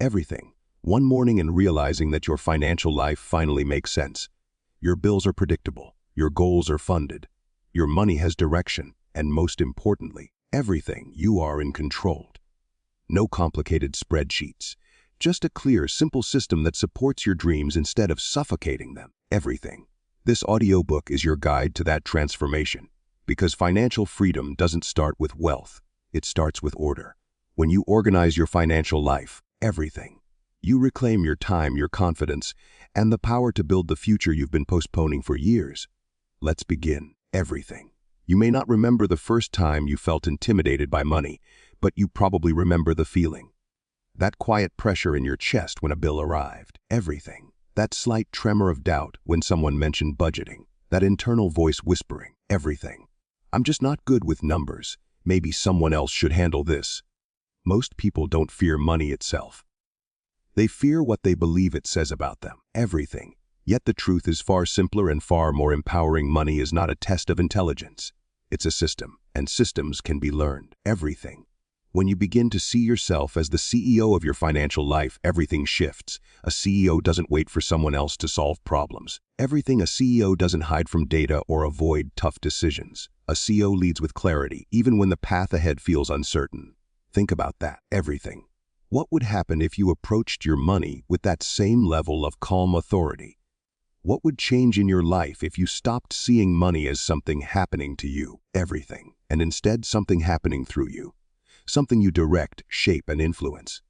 everything. One morning and realizing that your financial life finally makes sense. Your bills are predictable, your goals are funded, your money has direction, and most importantly, everything, you are in control. No complicated spreadsheets, just a clear, simple system that supports your dreams instead of suffocating them. Everything. This audiobook is your guide to that transformation, because financial freedom doesn't start with wealth, it starts with order. When you organize your financial life, everything, you reclaim your time, your confidence, and the power to build the future you've been postponing for years. Let's begin. Everything. You may not remember the first time you felt intimidated by money, but you probably remember the feeling. That quiet pressure in your chest when a bill arrived. Everything. That slight tremor of doubt when someone mentioned budgeting. That internal voice whispering. Everything. I'm just not good with numbers. Maybe someone else should handle this. Most people don't fear money itself. They fear what they believe it says about them. Everything. Yet the truth is far simpler and far more empowering. Money is not a test of intelligence. It's a system, and systems can be learned. Everything. When you begin to see yourself as the CEO of your financial life, everything shifts. A CEO doesn't wait for someone else to solve problems. Everything. A CEO doesn't hide from data or avoid tough decisions. A CEO leads with clarity, even when the path ahead feels uncertain. Think about that. Everything. What would happen if you approached your money with that same level of calm authority? What would change in your life if you stopped seeing money as something happening to you, everything, and instead something happening through you? Something you direct, shape, and influence.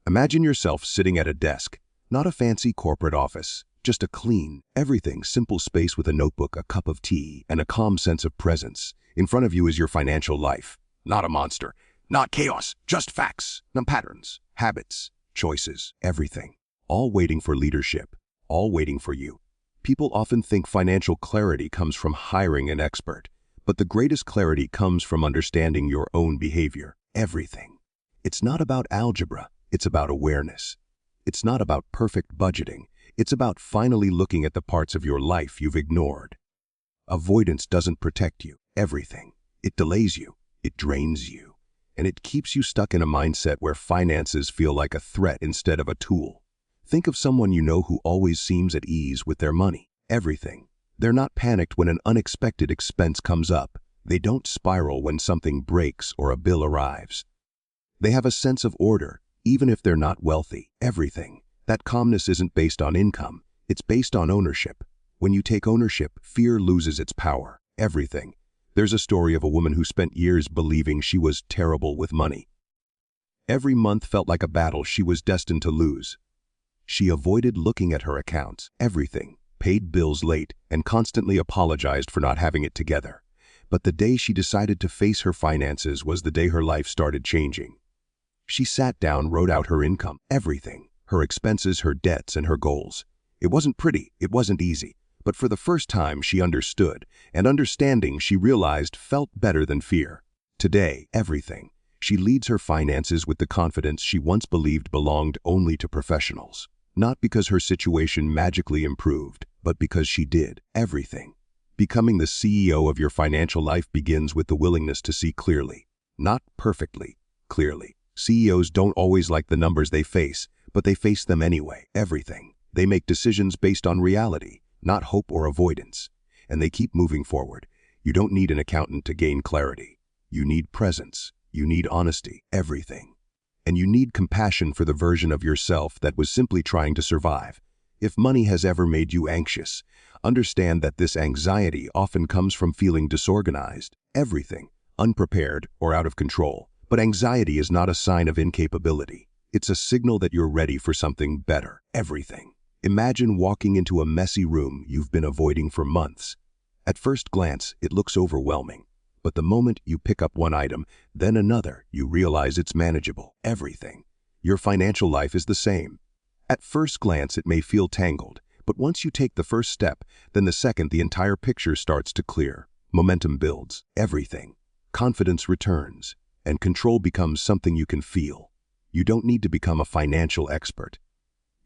Imagine yourself sitting at a desk, not a fancy corporate office, just a clean, everything simple space with a notebook, a cup of tea, and a calm sense of presence. In front of you is your financial life. Not a monster, not chaos, just facts, not patterns, habits, choices, everything. All waiting for leadership, all waiting for you. People often think financial clarity comes from hiring an expert, but the greatest clarity comes from understanding your own behavior. Everything. It's not about algebra, it's about awareness. It's not about perfect budgeting, it's about finally looking at the parts of your life you've ignored. Avoidance doesn't protect you. Everything. It delays you, it drains you, and it keeps you stuck in a mindset where finances feel like a threat instead of a tool. Think of someone you know who always seems at ease with their money. Everything. They're not panicked when an unexpected expense comes up. They don't spiral when something breaks or a bill arrives. They have a sense of order, even if they're not wealthy. Everything. That calmness isn't based on income, it's based on ownership. When you take ownership, fear loses its power. Everything. There's a story of a woman who spent years believing she was terrible with money. Every month felt like a battle she was destined to lose. She avoided looking at her accounts. Everything. Paid bills late and constantly apologized for not having it together. But the day she decided to face her finances was the day her life started changing. She sat down, wrote out her income, everything, her expenses, her debts, and her goals. It wasn't pretty, it wasn't easy, but for the first time she understood, and understanding, she realized, felt better than fear. Today, everything. She leads her finances with the confidence she once believed belonged only to professionals. Not because her situation magically improved, but because she did. Everything. Becoming the CEO of your financial life begins with the willingness to see clearly. Not perfectly, clearly. CEOs don't always like the numbers they face, but they face them anyway. Everything. They make decisions based on reality, not hope or avoidance. And they keep moving forward. You don't need an accountant to gain clarity. You need presence. You need honesty. Everything. And you need compassion for the version of yourself that was simply trying to survive. If money has ever made you anxious, understand that this anxiety often comes from feeling disorganized, everything, unprepared, or out of control. But anxiety is not a sign of incapability. It's a signal that you're ready for something better. Everything. Imagine walking into a messy room you've been avoiding for months. At first glance, it looks overwhelming. But the moment you pick up one item, then another, you realize it's manageable. Everything. Your financial life is the same. At first glance, it may feel tangled, but once you take the first step, then the second, the entire picture starts to clear. Momentum builds. Everything. Confidence returns, and control becomes something you can feel. You don't need to become a financial expert.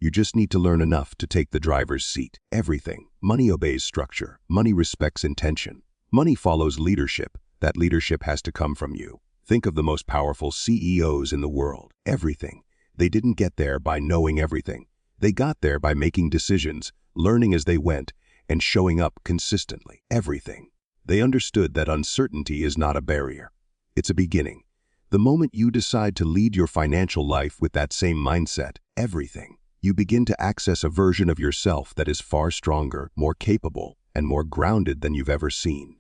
You just need to learn enough to take the driver's seat. Everything. Money obeys structure. Money respects intention. Money follows leadership. That leadership has to come from you. Think of the most powerful CEOs in the world. Everything. They didn't get there by knowing everything. They got there by making decisions, learning as they went, and showing up consistently. Everything. They understood that uncertainty is not a barrier. It's a beginning. The moment you decide to lead your financial life with that same mindset, everything, you begin to access a version of yourself that is far stronger, more capable, and more grounded than you've ever seen.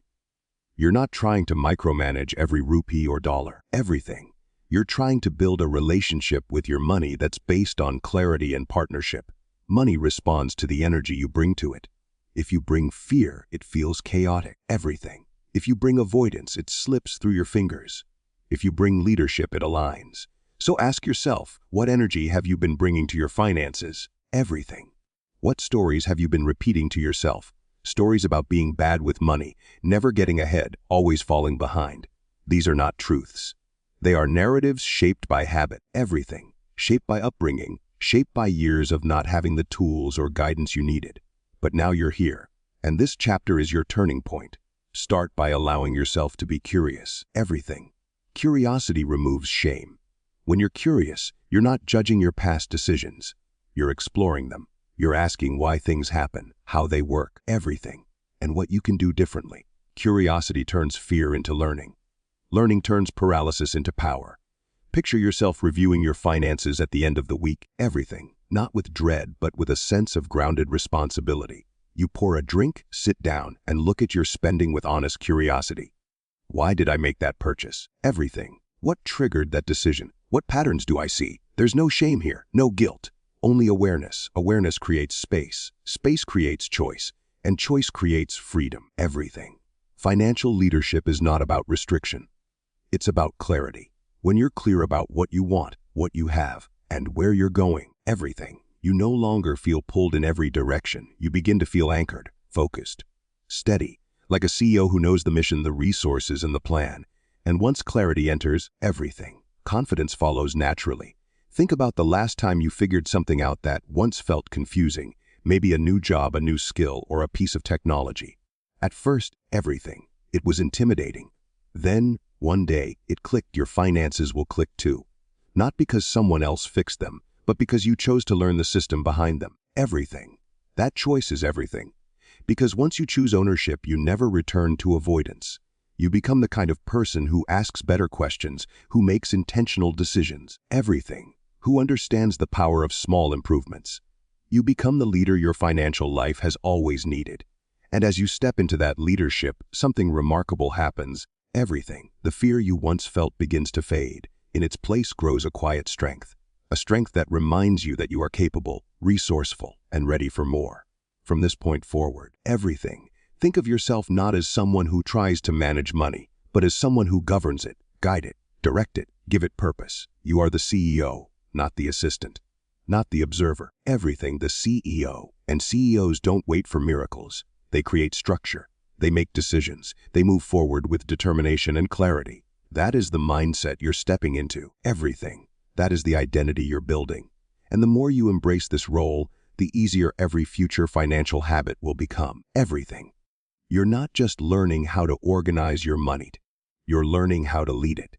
You're not trying to micromanage every rupee or dollar. Everything. You're trying to build a relationship with your money that's based on clarity and partnership. Money responds to the energy you bring to it. If you bring fear, it feels chaotic. Everything. If you bring avoidance, it slips through your fingers. If you bring leadership, it aligns. So ask yourself, what energy have you been bringing to your finances? Everything. What stories have you been repeating to yourself? Stories about being bad with money, never getting ahead, always falling behind. These are not truths. They are narratives shaped by habit. Everything. Shaped by upbringing, shaped by years of not having the tools or guidance you needed. But now you're here, and this chapter is your turning point. Start by allowing yourself to be curious. Everything. Curiosity removes shame. When you're curious, you're not judging your past decisions. You're exploring them. You're asking why things happen, how they work, everything, and what you can do differently. Curiosity turns fear into learning. Learning turns paralysis into power. Picture yourself reviewing your finances at the end of the week. Everything. Not with dread, but with a sense of grounded responsibility. You pour a drink, sit down, and look at your spending with honest curiosity. Why did I make that purchase? Everything. What triggered that decision? What patterns do I see? There's no shame here, no guilt. Only awareness. Awareness creates space. Space creates choice. And choice creates freedom. Everything. Financial leadership is not about restriction. It's about clarity. When you're clear about what you want, what you have, and where you're going, everything, you no longer feel pulled in every direction. You begin to feel anchored, focused, steady, like a CEO who knows the mission, the resources, and the plan. And once clarity enters, everything, confidence follows naturally. Think about the last time you figured something out that once felt confusing, maybe a new job, a new skill, or a piece of technology. At first, everything. It was intimidating. Then, one day, it clicked. Your finances will click too. Not because someone else fixed them, but because you chose to learn the system behind them. Everything. That choice is everything. Because once you choose ownership, you never return to avoidance. You become the kind of person who asks better questions, who makes intentional decisions. Everything. Who understands the power of small improvements. You become the leader your financial life has always needed. And as you step into that leadership, something remarkable happens. Everything. The fear you once felt begins to fade. In its place grows a quiet strength. A strength that reminds you that you are capable, resourceful, and ready for more. From this point forward, everything. Think of yourself not as someone who tries to manage money, but as someone who governs it, guide it, direct it, give it purpose. You are the CEO. Not the assistant, not the observer. Everything, the CEO. And CEOs don't wait for miracles. They create structure. They make decisions. They move forward with determination and clarity. That is the mindset you're stepping into. Everything. That is the identity you're building. And the more you embrace this role, the easier every future financial habit will become. Everything. You're not just learning how to organize your money. You're learning how to lead it.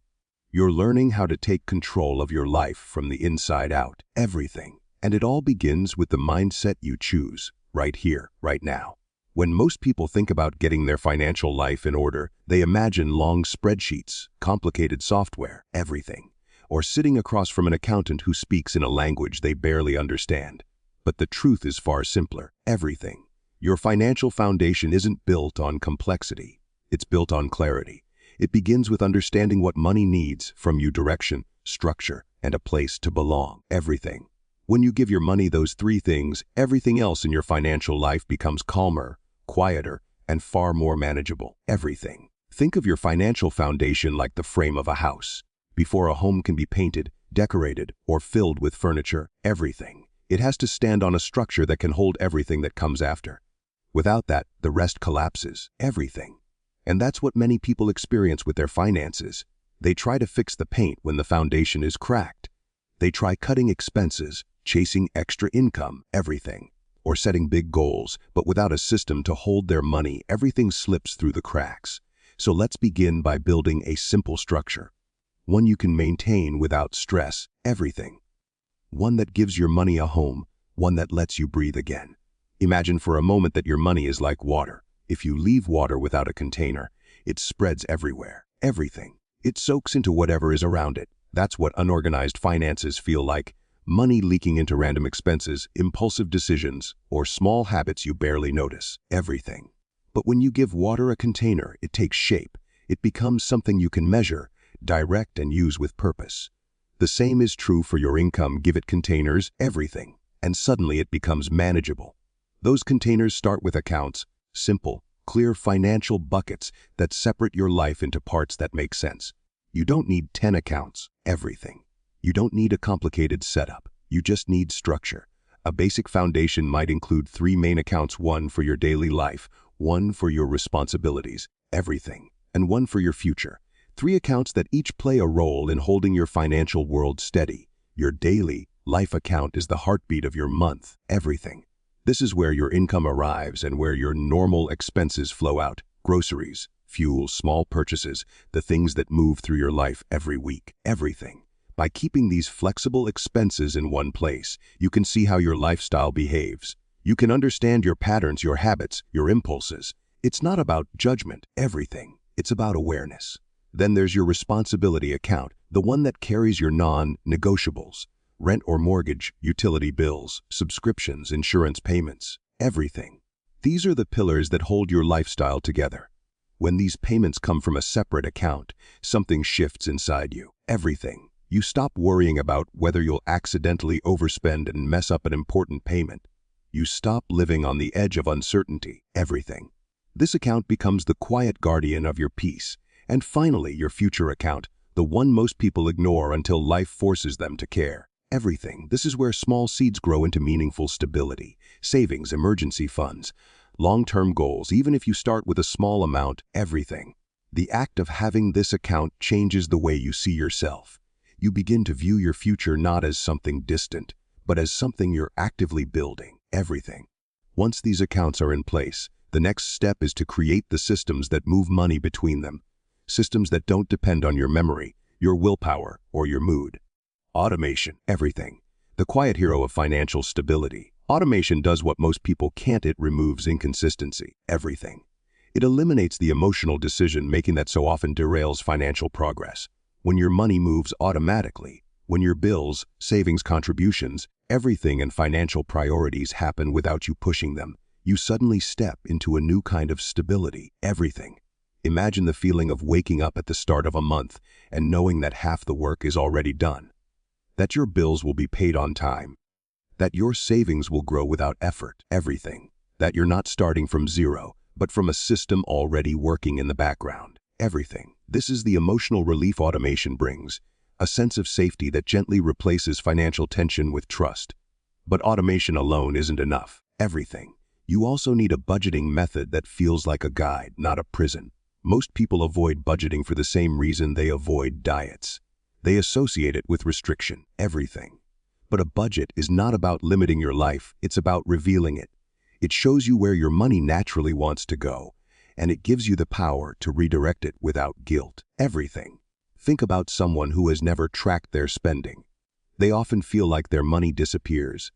You're learning how to take control of your life from the inside out. Everything. And it all begins with the mindset you choose, right here, right now. When most people think about getting their financial life in order, they imagine long spreadsheets, complicated software, everything, or sitting across from an accountant who speaks in a language they barely understand. But the truth is far simpler. Everything. Your financial foundation isn't built on complexity. It's built on clarity. It begins with understanding what money needs from you: direction, structure, and a place to belong. Everything. When you give your money those three things, everything else in your financial life becomes calmer, quieter, and far more manageable. Everything. Think of your financial foundation like the frame of a house. Before a home can be painted, decorated, or filled with furniture, everything. It has to stand on a structure that can hold everything that comes after. Without that, the rest collapses. Everything. And that's what many people experience with their finances. They try to fix the paint when the foundation is cracked. They try cutting expenses, chasing extra income, everything, or setting big goals, but without a system to hold their money, everything slips through the cracks. So let's begin by building a simple structure, one you can maintain without stress. Everything. one that gives your money a home, one that lets you breathe again. Imagine for a moment that your money is like water. If you leave water without a container, it spreads everywhere, everything. It soaks into whatever is around it. That's what unorganized finances feel like. Money leaking into random expenses, impulsive decisions, or small habits you barely notice. Everything. But when you give water a container, it takes shape. It becomes something you can measure, direct, and use with purpose. The same is true for your income. Give it containers, everything, and suddenly it becomes manageable. Those containers start with accounts, simple, clear financial buckets that separate your life into parts that make sense. You don't need 10 accounts, everything. You don't need a complicated setup. You just need structure. A basic foundation might include 3 main accounts: one for your daily life, one for your responsibilities, everything, and one for your future. 3 accounts that each play a role in holding your financial world steady. Your daily life account is the heartbeat of your month, everything. This is where your income arrives and where your normal expenses flow out. Groceries, fuel, small purchases, the things that move through your life every week, everything. By keeping these flexible expenses in one place, you can see how your lifestyle behaves. You can understand your patterns, your habits, your impulses. It's not about judgment, everything. It's about awareness. Then there's your responsibility account, the one that carries your non-negotiables. Rent or mortgage, utility bills, subscriptions, insurance payments, everything. These are the pillars that hold your lifestyle together. When these payments come from a separate account, something shifts inside you. Everything. You stop worrying about whether you'll accidentally overspend and mess up an important payment. You stop living on the edge of uncertainty. Everything. This account becomes the quiet guardian of your peace. And finally, your future account, the one most people ignore until life forces them to care. Everything. This is where small seeds grow into meaningful stability, savings, emergency funds, long-term goals. Even if you start with a small amount, everything. The act of having this account changes the way you see yourself. You begin to view your future not as something distant, but as something you're actively building. Everything. Once these accounts are in place, the next step is to create the systems that move money between them. Systems that don't depend on your memory, your willpower, or your mood. Automation, everything. The quiet hero of financial stability. Automation does what most people can't. It removes inconsistency, everything. It eliminates the emotional decision-making that so often derails financial progress. When your money moves automatically, when your bills, savings, contributions, everything and financial priorities happen without you pushing them, you suddenly step into a new kind of stability, everything. Imagine the feeling of waking up at the start of a month and knowing that half the work is already done. That your bills will be paid on time, that your savings will grow without effort, everything, that you're not starting from zero, but from a system already working in the background, everything. This is the emotional relief automation brings, a sense of safety that gently replaces financial tension with trust. But automation alone isn't enough, everything. You also need a budgeting method that feels like a guide, not a prison. Most people avoid budgeting for the same reason they avoid diets. They associate it with restriction, everything. But a budget is not about limiting your life, it's about revealing it. It shows you where your money naturally wants to go, and it gives you the power to redirect it without guilt, everything. Think about someone who has never tracked their spending. They often feel like their money disappears,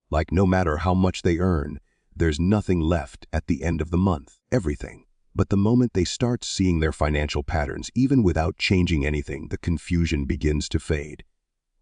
like no matter how much they earn, there's nothing left at the end of the month, everything. But the moment they start seeing their financial patterns, even without changing anything, the confusion begins to fade.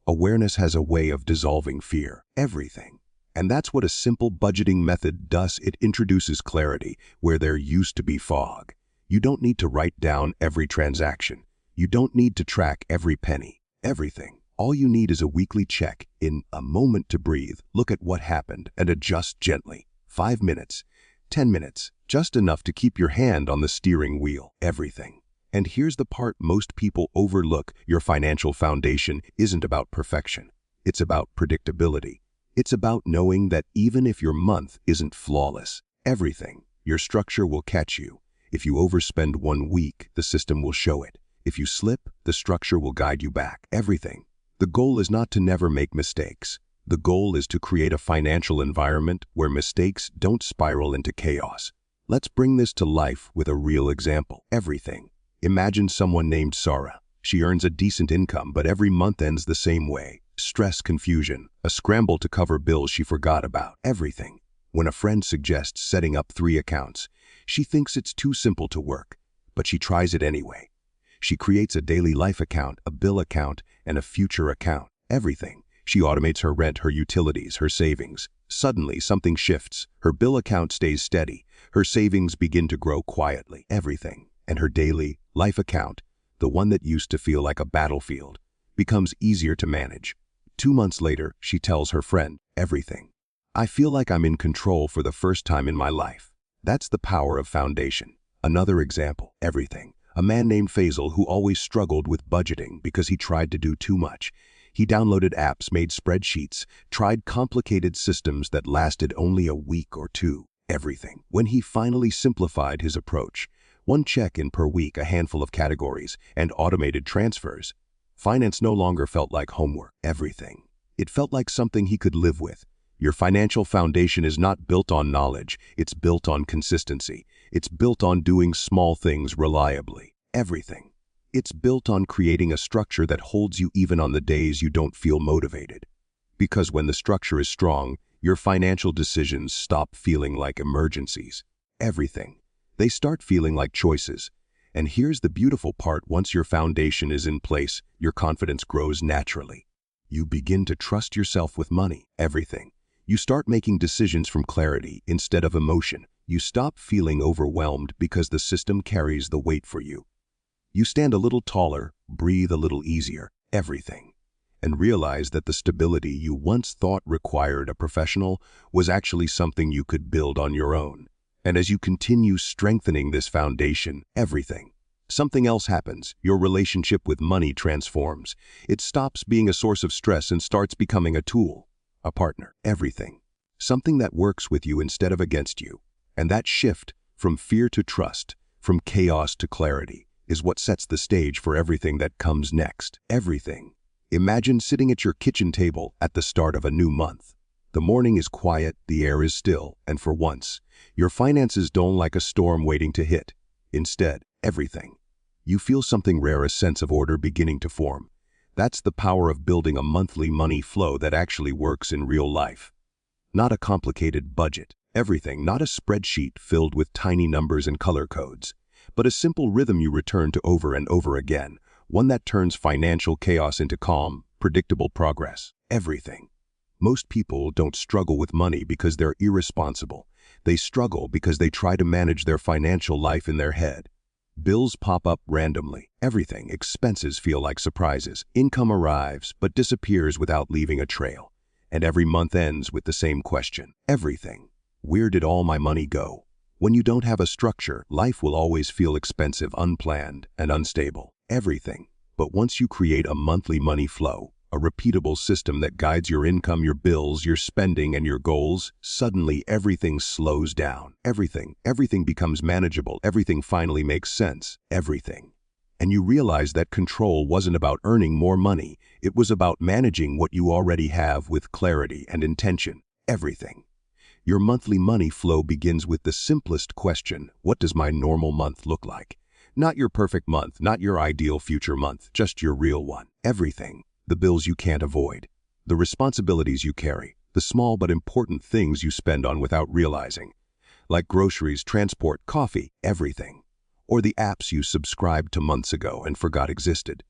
Awareness has a way of dissolving fear, everything. And that's what a simple budgeting method does. It introduces clarity where there used to be fog. You don't need to write down every transaction. You don't need to track every penny, everything. All you need is a weekly check, in a moment to breathe, look at what happened, and adjust gently. 5 minutes, 10 minutes, just enough to keep your hand on the steering wheel, everything. And here's the part most people overlook. Your financial foundation isn't about perfection. It's about predictability. It's about knowing that even if your month isn't flawless, everything, your structure will catch you. If you overspend 1 week, the system will show it. If you slip, the structure will guide you back, everything. The goal is not to never make mistakes. The goal is to create a financial environment where mistakes don't spiral into chaos. Let's bring this to life with a real example. Everything. Imagine someone named Sarah. She earns a decent income, but every month ends the same way. Stress, confusion, a scramble to cover bills she forgot about, everything. When a friend suggests setting up 3 accounts, she thinks it's too simple to work, but she tries it anyway. She creates a daily life account, a bill account, and a future account, everything. She automates her rent, her utilities, her savings. Suddenly, something shifts. Her bill account stays steady. Her savings begin to grow quietly, everything. And her daily life account, the one that used to feel like a battlefield, becomes easier to manage. 2 months later, she tells her friend, everything. I feel like I'm in control for the first time in my life. That's the power of foundation. Another example, everything. A man named Faisal who always struggled with budgeting because he tried to do too much. He downloaded apps, made spreadsheets, tried complicated systems that lasted only a week or 2. Everything. When he finally simplified his approach, 1 check-in per week, a handful of categories, and automated transfers, finance no longer felt like homework. Everything. It felt like something he could live with. Your financial foundation is not built on knowledge, it's built on consistency. It's built on doing small things reliably. Everything. It's built on creating a structure that holds you even on the days you don't feel motivated. Because when the structure is strong, your financial decisions stop feeling like emergencies. Everything. They start feeling like choices. And here's the beautiful part: once your foundation is in place, your confidence grows naturally. You begin to trust yourself with money. Everything. You start making decisions from clarity instead of emotion. You stop feeling overwhelmed because the system carries the weight for you. You stand a little taller, breathe a little easier, everything, and realize that the stability you once thought required a professional was actually something you could build on your own. And as you continue strengthening this foundation, everything, something else happens. Your relationship with money transforms. It stops being a source of stress and starts becoming a tool, a partner, everything, something that works with you instead of against you. And that shift from fear to trust, from chaos to clarity, is what sets the stage for everything that comes next. Everything. Imagine sitting at your kitchen table at the start of a new month. The morning is quiet, the air is still, and for once, your finances don't like a storm waiting to hit. Instead, everything. You feel something rare, a sense of order beginning to form. That's the power of building a monthly money flow that actually works in real life. Not a complicated budget. Everything, not a spreadsheet filled with tiny numbers and color codes, but a simple rhythm you return to over and over again, one that turns financial chaos into calm, predictable progress. Everything. Most people don't struggle with money because they're irresponsible. They struggle because they try to manage their financial life in their head. Bills pop up randomly. Everything. Expenses feel like surprises. Income arrives but disappears without leaving a trail. And every month ends with the same question. Everything. Where did all my money go? When you don't have a structure, life will always feel expensive, unplanned, and unstable. Everything. But once you create a monthly money flow, a repeatable system that guides your income, your bills, your spending, and your goals, suddenly everything slows down. Everything becomes manageable. Everything finally makes sense. Everything. And you realize that control wasn't about earning more money. It was about managing what you already have with clarity and intention. Everything. Your monthly money flow begins with the simplest question: what does my normal month look like? Not your perfect month, not your ideal future month, just your real one. Everything. The bills you can't avoid, the responsibilities you carry, the small but important things you spend on without realizing, like groceries, transport, coffee, everything. Or the apps you subscribed to months ago and forgot existed.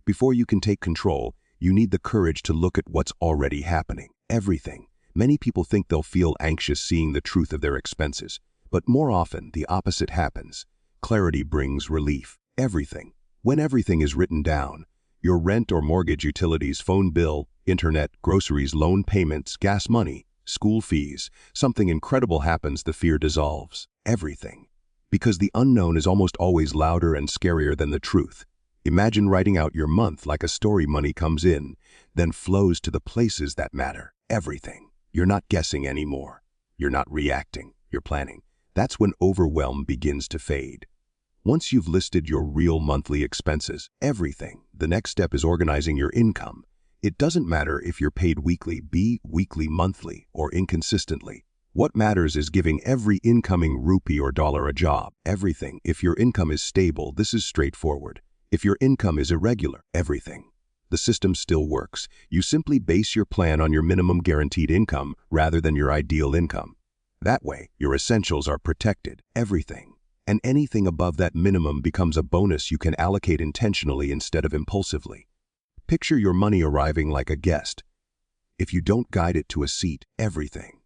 Before you can take control, you need the courage to look at what's already happening. Everything. Many people think they'll feel anxious seeing the truth of their expenses, but more often the opposite happens. Clarity brings relief. Everything. When everything is written down, your rent or mortgage, utilities, phone bill, internet, groceries, loan payments, gas money, school fees, something incredible happens. The fear dissolves. Everything. Because the unknown is almost always louder and scarier than the truth. Imagine writing out your month like a story. Money comes in, then flows to the places that matter. Everything. You're not guessing anymore. You're not reacting. You're planning. That's when overwhelm begins to fade. Once you've listed your real monthly expenses, everything, the next step is organizing your income. It doesn't matter if you're paid weekly, weekly, monthly, or inconsistently. What matters is giving every incoming rupee or dollar a job. Everything. If your income is stable, this is straightforward. If your income is irregular, everything. The system still works. You simply base your plan on your minimum guaranteed income rather than your ideal income. That way, your essentials are protected, everything. And anything above that minimum becomes a bonus you can allocate intentionally instead of impulsively. Picture your money arriving like a guest. If you don't guide it to a seat, everything.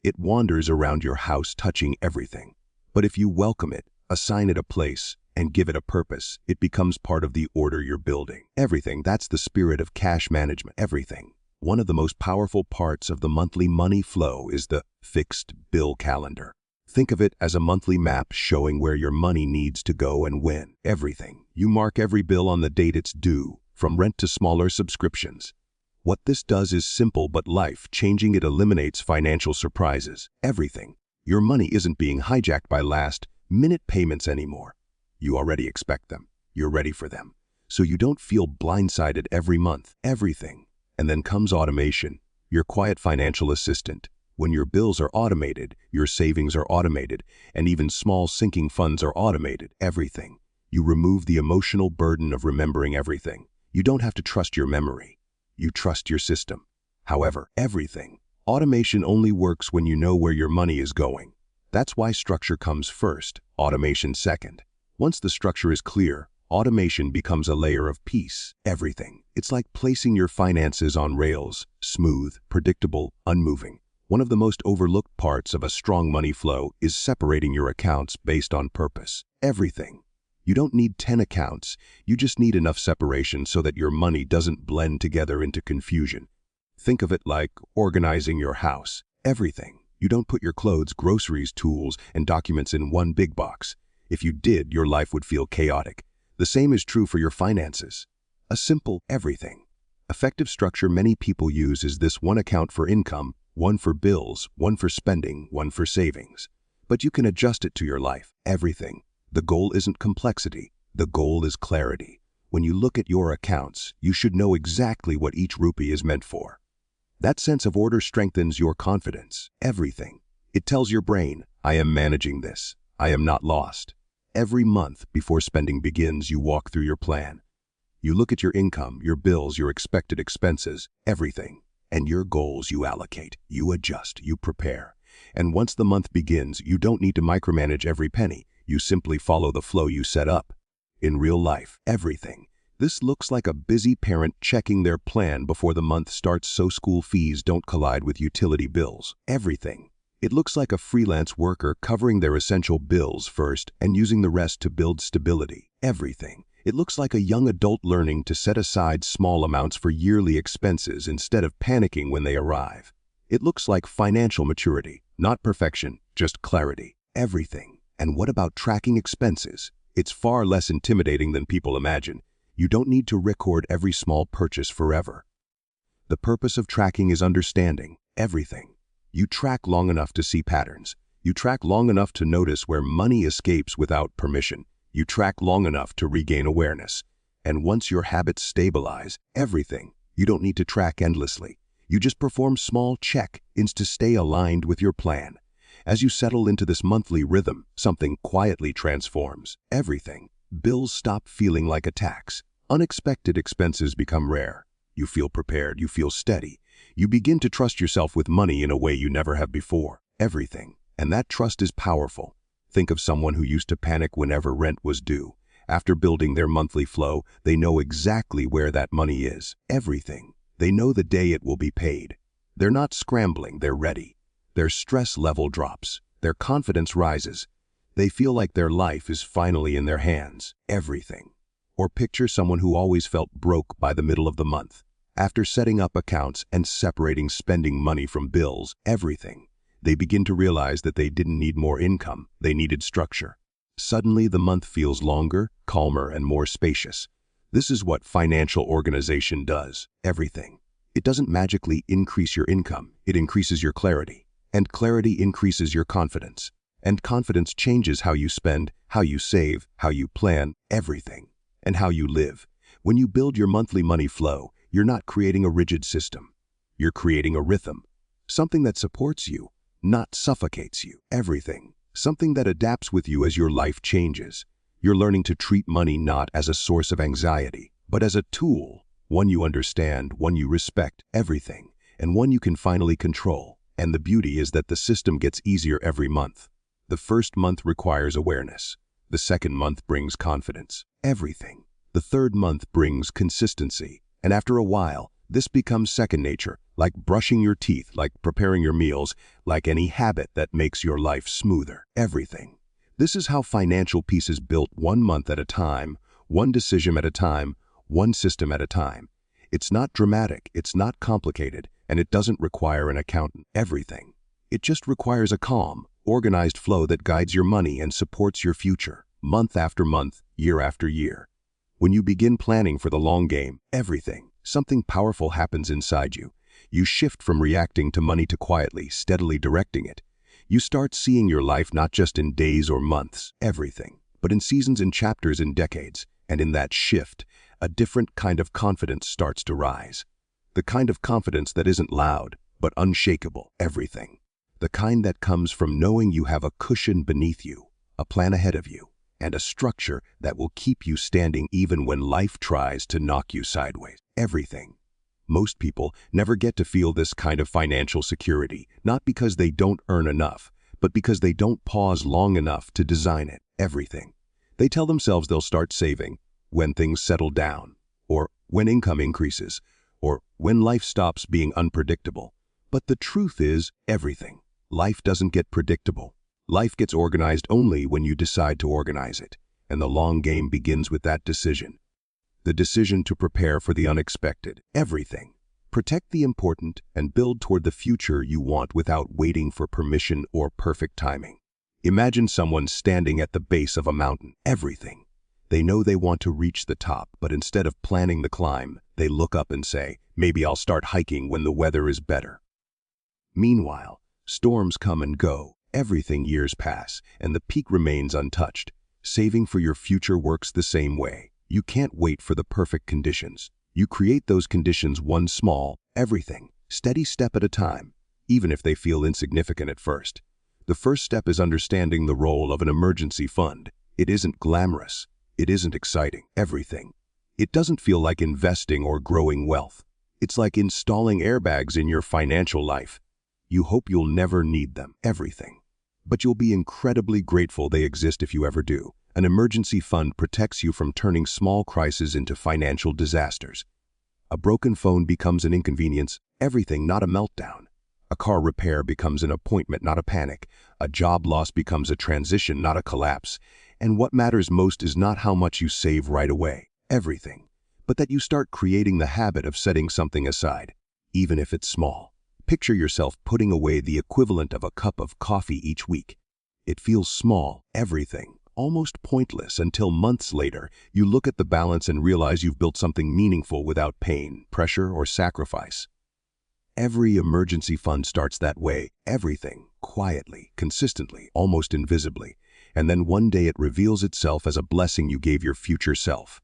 It wanders around your house touching everything. But if you welcome it, assign it a place, and give it a purpose, it becomes part of the order you're building. Everything, that's the spirit of cash management, everything. One of the most powerful parts of the monthly money flow is the fixed bill calendar. Think of it as a monthly map showing where your money needs to go and when. Everything. You mark every bill on the date it's due, from rent to smaller subscriptions. What this does is simple but life-changing. It eliminates financial surprises. Everything. Your money isn't being hijacked by last-minute payments anymore. You already expect them. You're ready for them. So you don't feel blindsided every month. Everything. And then comes automation, your quiet financial assistant. When your bills are automated, your savings are automated, and even small sinking funds are automated. Everything. You remove the emotional burden of remembering everything. You don't have to trust your memory. You trust your system. However, everything. Automation only works when you know where your money is going. That's why structure comes first, automation second. Once the structure is clear, automation becomes a layer of peace. Everything. It's like placing your finances on rails, smooth, predictable, unmoving. One of the most overlooked parts of a strong money flow is separating your accounts based on purpose. Everything. You don't need 10 accounts, you just need enough separation so that your money doesn't blend together into confusion. Think of it like organizing your house. Everything. You don't put your clothes, groceries, tools, and documents in one big box. If you did, your life would feel chaotic. The same is true for your finances. A simple everything. Effective structure many people use is this: one account for income, one for bills, one for spending, one for savings. But you can adjust it to your life. Everything. The goal isn't complexity. The goal is clarity. When you look at your accounts, you should know exactly what each rupee is meant for. That sense of order strengthens your confidence. Everything. It tells your brain, I am managing this. I am not lost. Every month before spending begins, you walk through your plan. You look at your income, your bills, your expected expenses, everything. And your goals you allocate, you adjust, you prepare. And once the month begins, you don't need to micromanage every penny. You simply follow the flow you set up. In real life, everything. This looks like a busy parent checking their plan before the month starts so school fees don't collide with utility bills. Everything. It looks like a freelance worker covering their essential bills first and using the rest to build stability. Everything. It looks like a young adult learning to set aside small amounts for yearly expenses instead of panicking when they arrive. It looks like financial maturity, not perfection, just clarity. Everything. And what about tracking expenses? It's far less intimidating than people imagine. You don't need to record every small purchase forever. The purpose of tracking is understanding. Everything. You track long enough to see patterns. You track long enough to notice where money escapes without permission. You track long enough to regain awareness. And once your habits stabilize, everything, you don't need to track endlessly. You just perform small check-ins to stay aligned with your plan. As you settle into this monthly rhythm, something quietly transforms. Everything. Bills stop feeling like a tax. Unexpected expenses become rare. You feel prepared. You feel steady. You begin to trust yourself with money in a way you never have before. Everything. And that trust is powerful. Think of someone who used to panic whenever rent was due. After building their monthly flow, they know exactly where that money is. Everything. They know the day it will be paid. They're not scrambling, they're ready. Their stress level drops. Their confidence rises. They feel like their life is finally in their hands. Everything. Or picture someone who always felt broke by the middle of the month. After setting up accounts and separating spending money from bills, everything, they begin to realize that they didn't need more income, they needed structure. Suddenly, the month feels longer, calmer, and more spacious. This is what financial organization does. Everything. It doesn't magically increase your income, it increases your clarity. And clarity increases your confidence. And confidence changes how you spend, how you save, how you plan, everything. And how you live. When you build your monthly money flow, you're not creating a rigid system. You're creating a rhythm. Something that supports you, not suffocates you. Everything. Something that adapts with you as your life changes. You're learning to treat money not as a source of anxiety, but as a tool. one you understand, one you respect, everything, and one you can finally control. And the beauty is that the system gets easier every month. The first month requires awareness. The second month brings confidence. Everything. The third month brings consistency. And after a while, this becomes second nature, like brushing your teeth, like preparing your meals, like any habit that makes your life smoother. Everything. This is how financial peace is built, 1 month at a time, one decision at a time, one system at a time. It's not dramatic, it's not complicated, and it doesn't require an accountant. Everything. It just requires a calm, organized flow that guides your money and supports your future, month after month, year after year. When you begin planning for the long game, everything, something powerful happens inside you. You shift from reacting to money to quietly, steadily directing it. You start seeing your life not just in days or months, everything, but in seasons, in chapters, in decades. And in that shift, a different kind of confidence starts to rise. The kind of confidence that isn't loud, but unshakable, everything. The kind that comes from knowing you have a cushion beneath you, a plan ahead of you, and a structure that will keep you standing even when life tries to knock you sideways. Everything. Most people never get to feel this kind of financial security, not because they don't earn enough, but because they don't pause long enough to design it. Everything. They tell themselves they'll start saving when things settle down, or when income increases, or when life stops being unpredictable. But the truth is, everything. Life doesn't get predictable. Life gets organized only when you decide to organize it, and the long game begins with that decision. The decision to prepare for the unexpected. Everything. Protect the important and build toward the future you want without waiting for permission or perfect timing. Imagine someone standing at the base of a mountain. Everything. They know they want to reach the top, but instead of planning the climb, they look up and say, maybe I'll start hiking when the weather is better. Meanwhile, storms come and go. Everything, years pass, and the peak remains untouched. Saving for your future works the same way. You can't wait for the perfect conditions. You create those conditions, one small, everything, steady step at a time, even if they feel insignificant at first. The first step is understanding the role of an emergency fund. It isn't glamorous. It isn't exciting. Everything. It doesn't feel like investing or growing wealth. It's like installing airbags in your financial life. You hope you'll never need them. Everything. But you'll be incredibly grateful they exist if you ever do. An emergency fund protects you from turning small crises into financial disasters. A broken phone becomes an inconvenience. Everything, not a meltdown. A car repair becomes an appointment, not a panic. A job loss becomes a transition, not a collapse. And what matters most is not how much you save right away, everything, but that you start creating the habit of setting something aside, even if it's small. Picture yourself putting away the equivalent of a cup of coffee each week. It feels small, everything, almost pointless, until months later, you look at the balance and realize you've built something meaningful without pain, pressure, or sacrifice. Every emergency fund starts that way, everything, quietly, consistently, almost invisibly. And then one day it reveals itself as a blessing you gave your future self.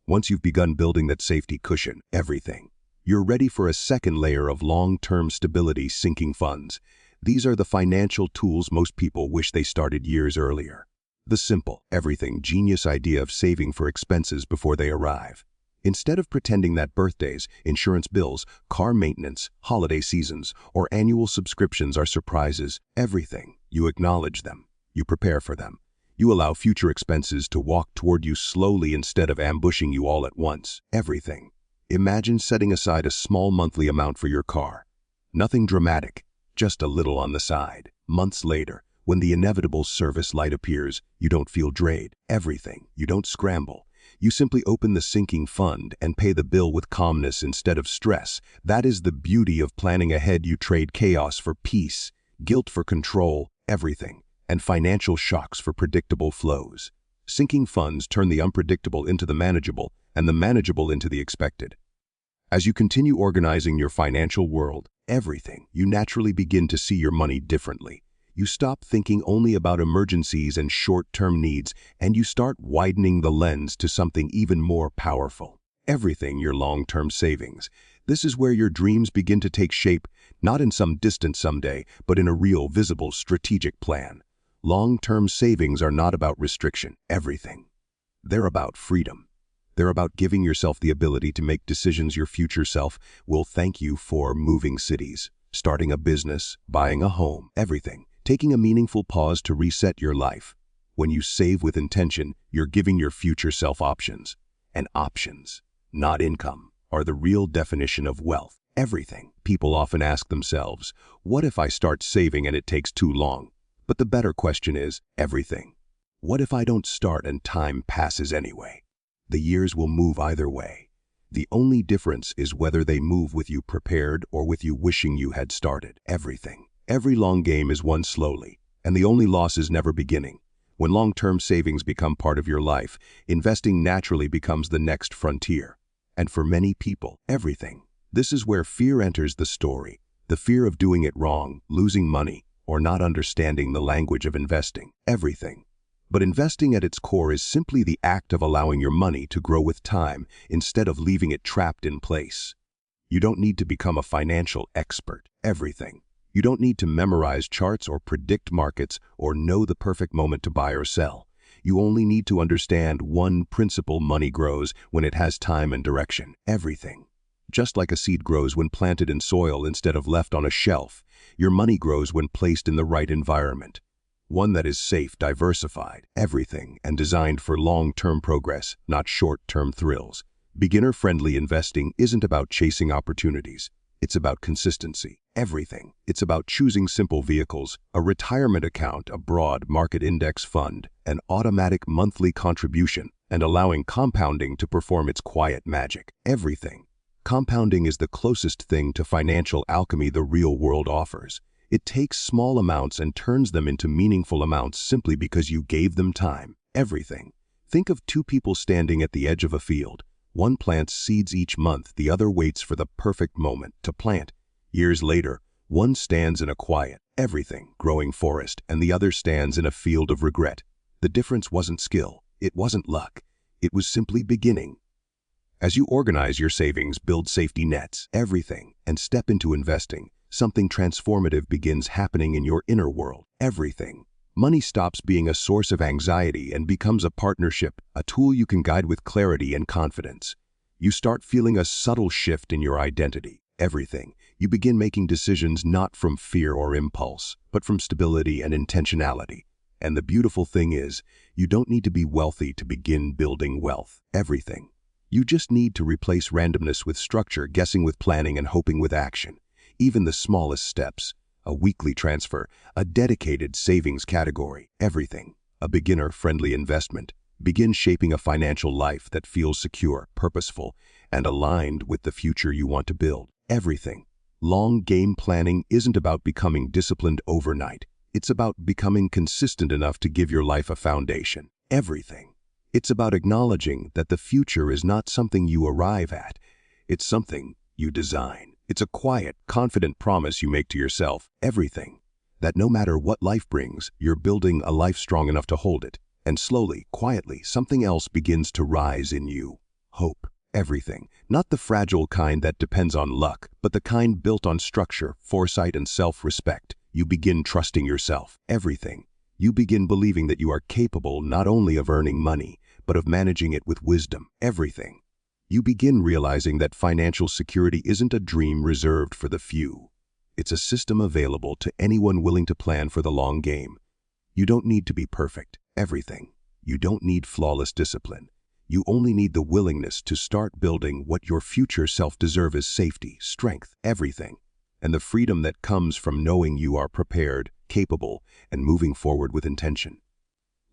Once you've begun building that safety cushion, everything, you're ready for a second layer of long-term stability, sinking funds. These are the financial tools most people wish they started years earlier. The simple, everything, genius idea of saving for expenses before they arrive. Instead of pretending that birthdays, insurance bills, car maintenance, holiday seasons, or annual subscriptions are surprises, everything, you acknowledge them. You prepare for them. You allow future expenses to walk toward you slowly instead of ambushing you all at once. Everything. Imagine setting aside a small monthly amount for your car. Nothing dramatic, just a little on the side. Months later, when the inevitable service light appears, you don't feel drained. Everything. You don't scramble. You simply open the sinking fund and pay the bill with calmness instead of stress. That is the beauty of planning ahead. You trade chaos for peace, guilt for control, everything, and financial shocks for predictable flows. Sinking funds turn the unpredictable into the manageable, and the manageable into the expected. As you continue organizing your financial world, everything, you naturally begin to see your money differently. You stop thinking only about emergencies and short-term needs, and you start widening the lens to something even more powerful. Everything, your long-term savings. This is where your dreams begin to take shape, not in some distant someday, but in a real, visible, strategic plan. Long-term savings are not about restriction, everything. They're about freedom. They're about giving yourself the ability to make decisions your future self will thank you for: moving cities, starting a business, buying a home, everything. Taking a meaningful pause to reset your life. When you save with intention, you're giving your future self options. And options, not income, are the real definition of wealth. Everything. People often ask themselves, what if I start saving and it takes too long? But the better question is, everything. What if I don't start and time passes anyway? The years will move either way. The only difference is whether they move with you prepared or with you wishing you had started. Everything. Every long game is won slowly, and the only loss is never beginning. When long-term savings become part of your life, investing naturally becomes the next frontier. And for many people, everything. This is where fear enters the story. The fear of doing it wrong, losing money, or not understanding the language of investing. Everything. But investing at its core is simply the act of allowing your money to grow with time instead of leaving it trapped in place. You don't need to become a financial expert. Everything. You don't need to memorize charts or predict markets or know the perfect moment to buy or sell. You only need to understand one principle: money grows when it has time and direction. Everything. Just like a seed grows when planted in soil instead of left on a shelf, your money grows when placed in the right environment. One that is safe, diversified, everything, and designed for long-term progress, not short-term thrills. Beginner-friendly investing isn't about chasing opportunities. It's about consistency. Everything. It's about choosing simple vehicles, a retirement account, a broad market index fund, an automatic monthly contribution, and allowing compounding to perform its quiet magic. Everything. Compounding is the closest thing to financial alchemy the real world offers. It takes small amounts and turns them into meaningful amounts simply because you gave them time. Everything. Think of two people standing at the edge of a field. One plants seeds each month, the other waits for the perfect moment to plant. Years later, one stands in a quiet, everything, growing forest, and the other stands in a field of regret. The difference wasn't skill, it wasn't luck, it was simply beginning. As you organize your savings, build safety nets, everything, and step into investing, something transformative begins happening in your inner world. Everything. Money stops being a source of anxiety and becomes a partnership, a tool you can guide with clarity and confidence. You start feeling a subtle shift in your identity. Everything. You begin making decisions not from fear or impulse, but from stability and intentionality. And the beautiful thing is, you don't need to be wealthy to begin building wealth. Everything. You just need to replace randomness with structure, guessing with planning, and hoping with action. Even the smallest steps, a weekly transfer, a dedicated savings category, everything, a beginner-friendly investment, begin shaping a financial life that feels secure, purposeful, and aligned with the future you want to build. Everything. Long game planning isn't about becoming disciplined overnight. It's about becoming consistent enough to give your life a foundation. Everything. It's about acknowledging that the future is not something you arrive at. It's something you design. It's a quiet, confident promise you make to yourself. Everything. That no matter what life brings, you're building a life strong enough to hold it. And slowly, quietly, something else begins to rise in you. Hope. Everything. Not the fragile kind that depends on luck, but the kind built on structure, foresight, and self-respect. You begin trusting yourself. Everything. You begin believing that you are capable not only of earning money, but of managing it with wisdom. Everything. You begin realizing that financial security isn't a dream reserved for the few. It's a system available to anyone willing to plan for the long game. You don't need to be perfect. Everything. You don't need flawless discipline. You only need the willingness to start building what your future self deserves: safety, strength, everything. And the freedom that comes from knowing you are prepared, capable, and moving forward with intention.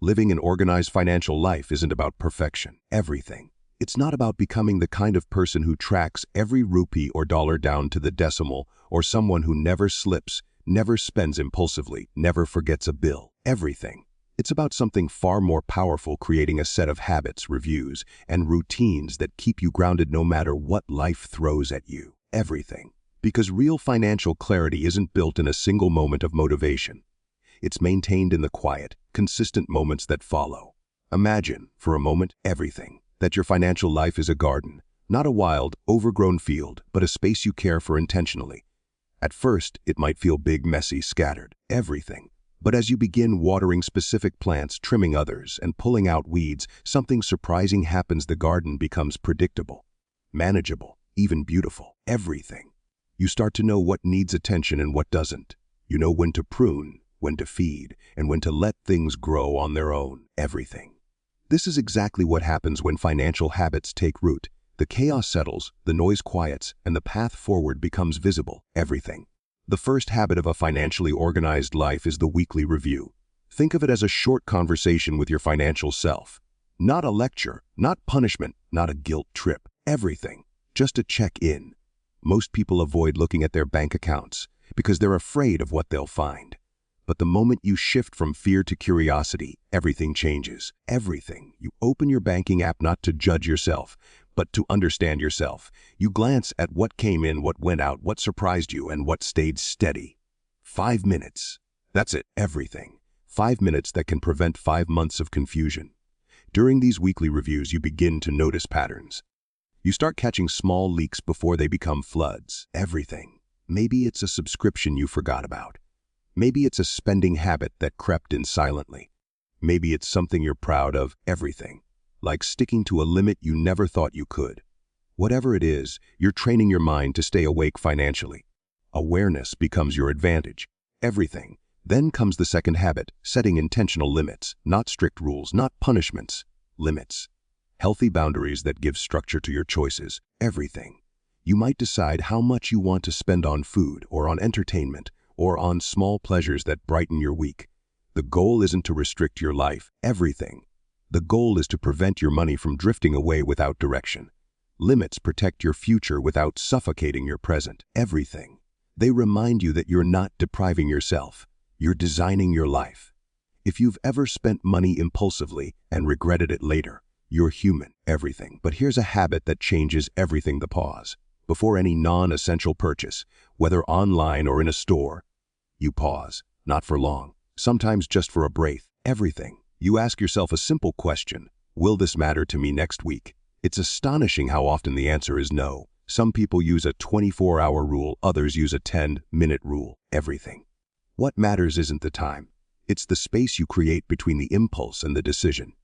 Living an organized financial life isn't about perfection. Everything. It's not about becoming the kind of person who tracks every rupee or dollar down to the decimal, or someone who never slips, never spends impulsively, never forgets a bill. Everything. It's about something far more powerful: creating a set of habits, reviews, and routines that keep you grounded no matter what life throws at you. Everything. Because real financial clarity isn't built in a single moment of motivation. It's maintained in the quiet, consistent moments that follow. Imagine, for a moment, everything. That your financial life is a garden, not a wild, overgrown field, but a space you care for intentionally. At first, it might feel big, messy, scattered. Everything. But as you begin watering specific plants, trimming others, and pulling out weeds, something surprising happens. The garden becomes predictable, manageable, even beautiful. Everything. You start to know what needs attention and what doesn't. You know when to prune, when to feed, and when to let things grow on their own. Everything. This is exactly what happens when financial habits take root. The chaos settles, the noise quiets, and the path forward becomes visible. Everything. The first habit of a financially organized life is the weekly review. Think of it as a short conversation with your financial self. Not a lecture, not punishment, not a guilt trip. Everything. Just a check-in. Most people avoid looking at their bank accounts because they're afraid of what they'll find. But the moment you shift from fear to curiosity, everything changes. Everything. You open your banking app not to judge yourself, but to understand yourself. You glance at what came in, what went out, what surprised you, and what stayed steady. 5 minutes. That's it. Everything. 5 minutes that can prevent 5 months of confusion. During these weekly reviews, you begin to notice patterns. You start catching small leaks before they become floods. Everything. Maybe it's a subscription you forgot about. Maybe it's a spending habit that crept in silently. Maybe it's something you're proud of. Everything. Like sticking to a limit you never thought you could. Whatever it is, you're training your mind to stay awake financially. Awareness becomes your advantage. Everything. Then comes the second habit, setting intentional limits. Not strict rules, not punishments. Limits. Healthy boundaries that give structure to your choices. Everything. You might decide how much you want to spend on food, or on entertainment, or on small pleasures that brighten your week. The goal isn't to restrict your life. Everything. The goal is to prevent your money from drifting away without direction. Limits protect your future without suffocating your present. Everything. They remind you that you're not depriving yourself. You're designing your life. If you've ever spent money impulsively and regretted it later, you're human. Everything. But here's a habit that changes everything. The pause. Before any non-essential purchase, whether online or in a store, you pause. Not for long. Sometimes just for a breath. Everything. You ask yourself a simple question. Will this matter to me next week? It's astonishing how often the answer is no. Some people use a 24-hour rule, others use a 10-minute rule. Everything. What matters isn't the time. It's the space you create between the impulse and the decision.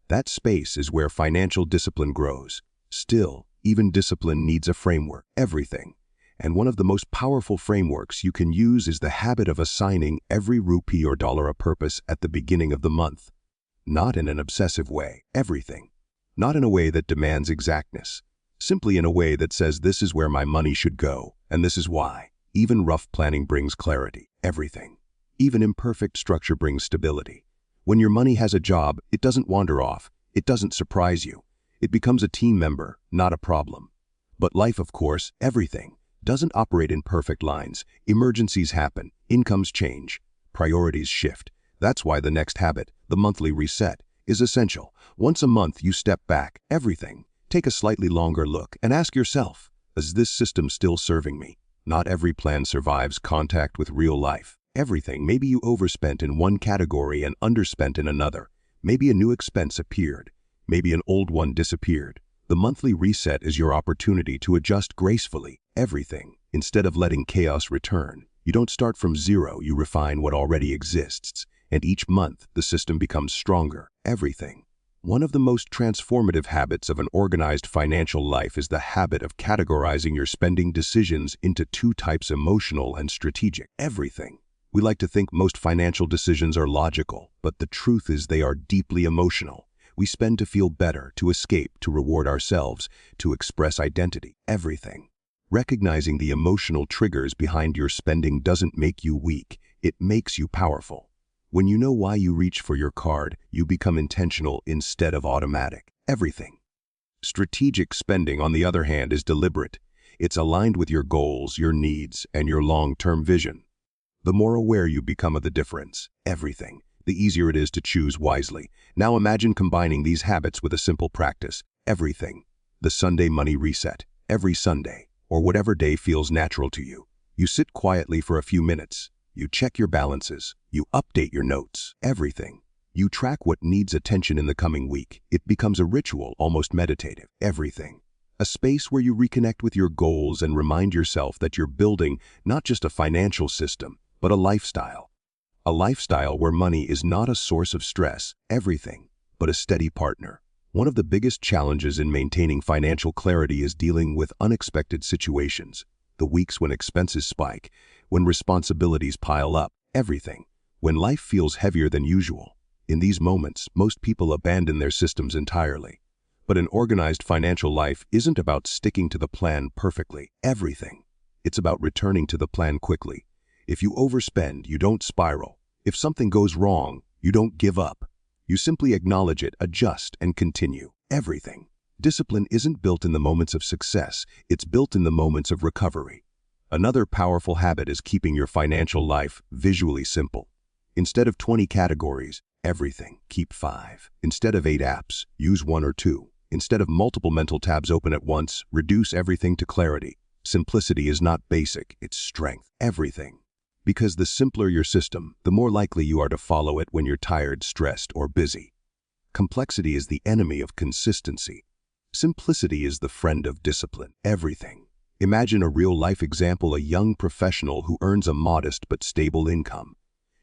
That space is where financial discipline grows. Still, even discipline needs a framework. Everything. And one of the most powerful frameworks you can use is the habit of assigning every rupee or dollar a purpose at the beginning of the month. Not in an obsessive way. Everything. Not in a way that demands exactness. Simply in a way that says this is where my money should go, and this is why. Even rough planning brings clarity. Everything. Even imperfect structure brings stability. When your money has a job, it doesn't wander off. It doesn't surprise you. It becomes a team member, not a problem. But life, of course, everything, doesn't operate in perfect lines. Emergencies happen, incomes change, priorities shift. That's why the next habit, the monthly reset, is essential. Once a month you step back. Everything. Take a slightly longer look and ask yourself, is this system still serving me? Not every plan survives contact with real life. Everything. Maybe you overspent in one category and underspent in another. Maybe a new expense appeared. Maybe an old one disappeared. The monthly reset is your opportunity to adjust gracefully. Everything. Instead of letting chaos return, you don't start from zero, you refine what already exists. And each month, the system becomes stronger. Everything. One of the most transformative habits of an organized financial life is the habit of categorizing your spending decisions into two types: emotional and strategic. Everything. We like to think most financial decisions are logical, but the truth is they are deeply emotional. We spend to feel better, to escape, to reward ourselves, to express identity. Everything. Recognizing the emotional triggers behind your spending doesn't make you weak, it makes you powerful. When you know why you reach for your card, you become intentional instead of automatic. Everything. Strategic spending, on the other hand, is deliberate. It's aligned with your goals, your needs, and your long-term vision. The more aware you become of the difference, everything, the easier it is to choose wisely. Now imagine combining these habits with a simple practice. Everything. The Sunday money reset. Every Sunday, or whatever day feels natural to you, you sit quietly for a few minutes. You check your balances. You update your notes. Everything. You track what needs attention in the coming week. It becomes a ritual, almost meditative. Everything. A space where you reconnect with your goals and remind yourself that you're building not just a financial system, but a lifestyle. A lifestyle where money is not a source of stress, everything, but a steady partner. One of the biggest challenges in maintaining financial clarity is dealing with unexpected situations. The weeks when expenses spike, when responsibilities pile up, everything. When life feels heavier than usual. In these moments, most people abandon their systems entirely. But an organized financial life isn't about sticking to the plan perfectly. Everything. It's about returning to the plan quickly. If you overspend, you don't spiral. If something goes wrong, you don't give up. You simply acknowledge it, adjust, and continue. Everything. Discipline isn't built in the moments of success, it's built in the moments of recovery. Another powerful habit is keeping your financial life visually simple. Instead of 20 categories, everything, keep 5. Instead of 8 apps, use 1 or 2. Instead of multiple mental tabs open at once, reduce everything to clarity. Simplicity is not basic, it's strength. Everything. Because the simpler your system, the more likely you are to follow it when you're tired, stressed, or busy. Complexity is the enemy of consistency. Simplicity is the friend of discipline. Everything. Imagine a real-life example, a young professional who earns a modest but stable income.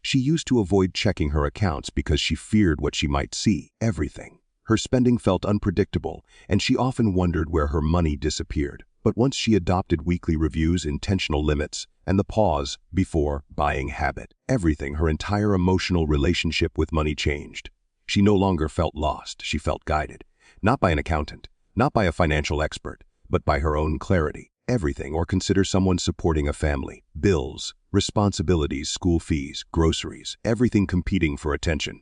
She used to avoid checking her accounts because she feared what she might see. Everything. Her spending felt unpredictable, and she often wondered where her money disappeared. But once she adopted weekly reviews, intentional limits, and the pause before buying habit, everything, her entire emotional relationship with money changed. She no longer felt lost, she felt guided. Not by an accountant, not by a financial expert, but by her own clarity. Everything. Or consider someone supporting a family. Bills, responsibilities, school fees, groceries, everything competing for attention.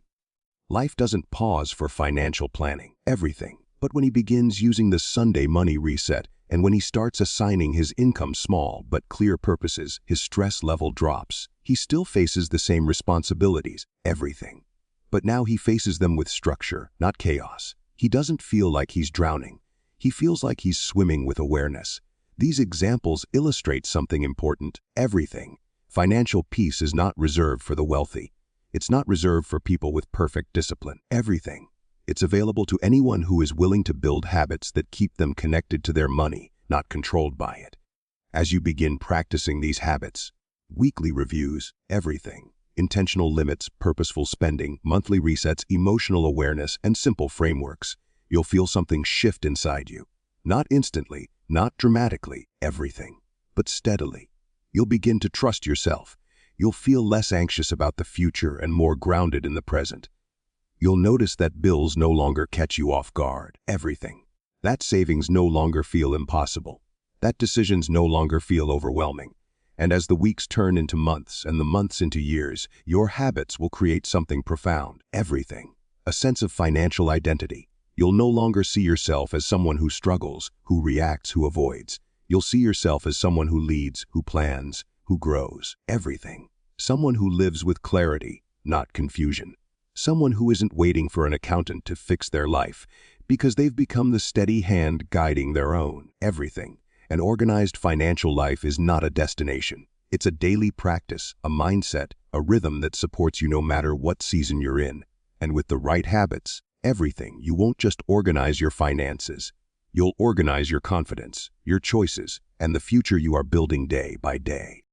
Life doesn't pause for financial planning. Everything. But when he begins using the Sunday money reset, and when he starts assigning his income small but clear purposes, his stress level drops. He still faces the same responsibilities. Everything. But now he faces them with structure, not chaos. He doesn't feel like he's drowning. He feels like he's swimming with awareness. These examples illustrate something important. Everything. Financial peace is not reserved for the wealthy. It's not reserved for people with perfect discipline. Everything. It's available to anyone who is willing to build habits that keep them connected to their money, not controlled by it. As you begin practicing these habits, weekly reviews, everything, intentional limits, purposeful spending, monthly resets, emotional awareness, and simple frameworks, you'll feel something shift inside you. Not instantly, not dramatically, everything, but steadily. You'll begin to trust yourself. You'll feel less anxious about the future and more grounded in the present. You'll notice that bills no longer catch you off guard. Everything. That savings no longer feel impossible. That decisions no longer feel overwhelming. And as the weeks turn into months and the months into years, your habits will create something profound. Everything. A sense of financial identity. You'll no longer see yourself as someone who struggles, who reacts, who avoids. You'll see yourself as someone who leads, who plans, who grows. Everything. Someone who lives with clarity, not confusion. Someone who isn't waiting for an accountant to fix their life, because they've become the steady hand guiding their own. Everything. An organized financial life is not a destination. It's a daily practice, a mindset, a rhythm that supports you no matter what season you're in. And with the right habits, everything, you won't just organize your finances. You'll organize your confidence, your choices, and the future you are building day by day.